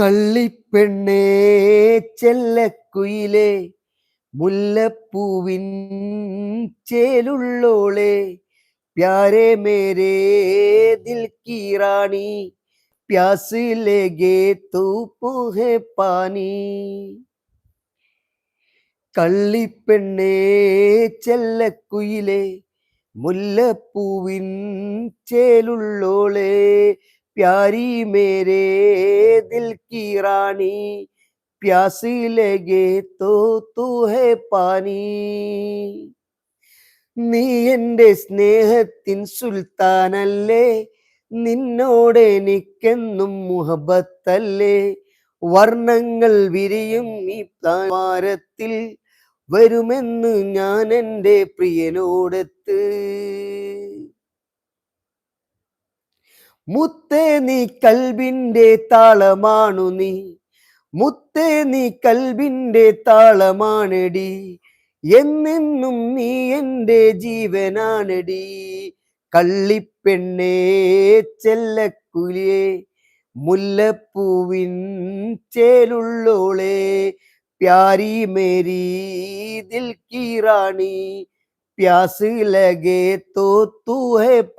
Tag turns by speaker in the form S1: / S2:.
S1: കള്ളിപ്പെണ്ണേ ചെല്ലക്കുയിലേ മുല്ലപ്പൂവിൻ ചേലുള്ളോളെ പ്യാരെ മേരെ ദിൽ की റാണി प्यास लेगे तो पोहे പാനി. കള്ളിപ്പെണ്ണേ ചെല്ലക്കുയിലേ മുല്ലപ്പൂവിൻ ചേലുള്ളോളെ പ്യാരി മേരെ ദിൽ की റാണി प्यास लगे तो तू है പാനി. നീ എൻ്റെ സ്നേഹത്തിൻ സുൽത്താനല്ലേ, നിന്നോട് എനിക്കെന്നും മുഹബത്തല്ലേ. വർണ്ണങ്ങൾ വിരിയും ഈ താരത്തിൽ വരുമെന്ന് ഞാൻ എൻ്റെ പ്രിയനോടത്ത്. മുത്തേ നീ കൽബിൻ്റെ താളമാണു നീ, മുത്തേ നീ കൽബിൻ്റെ താളമാണെടി, എന്നെന്നും നീ എൻ്റെ ജീവനാണെടി. കള്ളിപ്പെണ്ണേ ചെല്ലക്കുയിലേ മുല്ലപ്പൂവിൻ ചേലുള്ളോളെ പ്യാരി മേരി ദിൽ की റാണി പ്യാസ് ലഗേ തോ തൂ ഹേ